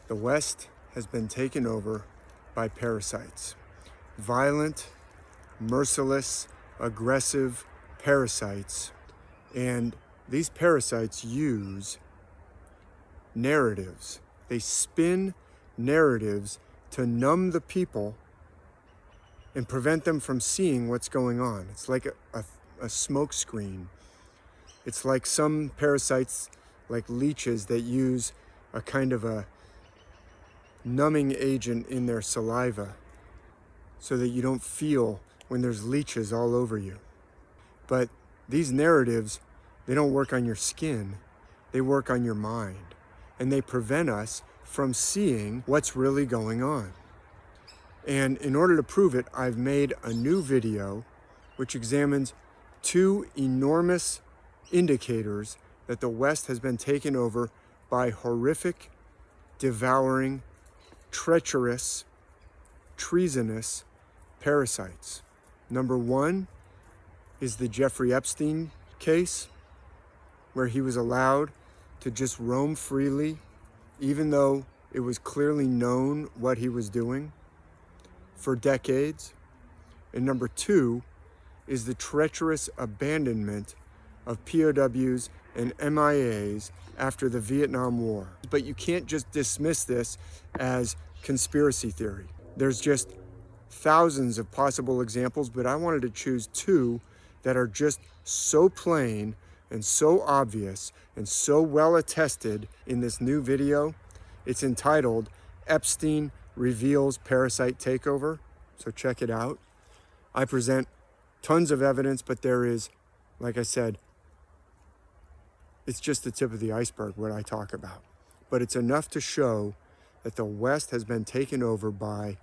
The West has been taken over by parasites. Violent, merciless, aggressive parasites. And these parasites use narratives. They spin narratives to numb the people and prevent them from seeing what's going on. It's like a smoke screen. It's like some parasites, like leeches, that use a kind of a numbing agent in their saliva so that you don't feel when there's leeches all over you. But these narratives, they don't work on your skin, they work on your mind, and they prevent us from seeing what's really going on. And in order to prove it, I've made a new video which examines two enormous indicators that the West has been taken over by horrific, devouring, treacherous, treasonous parasites. Number one is the Jeffrey Epstein case, where he was allowed to just roam freely, even though it was clearly known what he was doing, for decades. And number two is the treacherous abandonment of POWs and MIAs after the Vietnam War. But you can't just dismiss this as conspiracy theory. There's just thousands of possible examples, but I wanted to choose two that are just so plain and so obvious and so well attested in this new video. It's entitled Epstein Reveals Parasite Takeover, so check it out. I present tons of evidence, but there is, like I said, it's just the tip of the iceberg what I talk about. But it's enough to show that the West has been taken over by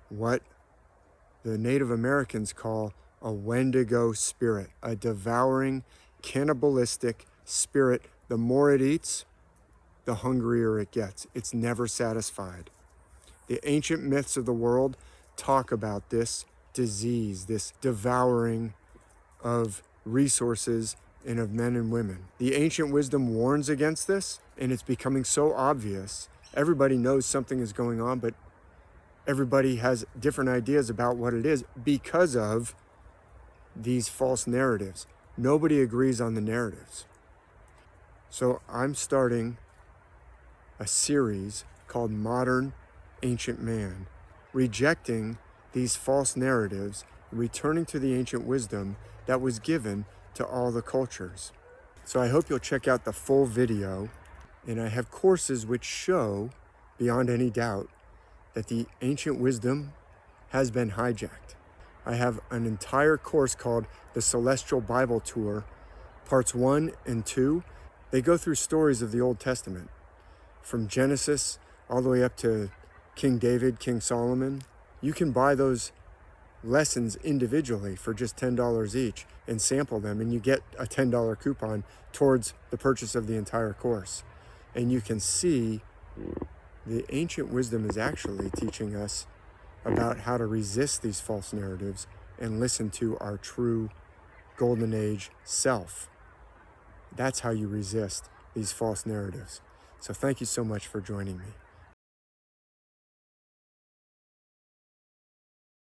what the Native Americans call a Wendigo spirit, a devouring, cannibalistic spirit. The more it eats, the hungrier it gets. It's never satisfied. The ancient myths of the world talk about this disease, this devouring of resources and of men and women. The ancient wisdom warns against this, and it's becoming so obvious. Everybody knows something is going on, but everybody has different ideas about what it is because of these false narratives. Nobody agrees on the narratives. So I'm starting a series called Modern Ancient Man, rejecting these false narratives, returning to the ancient wisdom that was given to all the cultures. So I hope you'll check out the full video, and I have courses which show, beyond any doubt, that the ancient wisdom has been hijacked. I have an entire course called the Celestial Bible Tour, parts 1 and 2. They go through stories of the Old Testament, from Genesis all the way up to King David, King Solomon. You can buy those lessons individually for just $10 each and sample them, and you get a $10 coupon towards the purchase of the entire course. And you can see the ancient wisdom is actually teaching us about how to resist these false narratives and listen to our true golden age self. That's how you resist these false narratives. So thank you so much for joining me.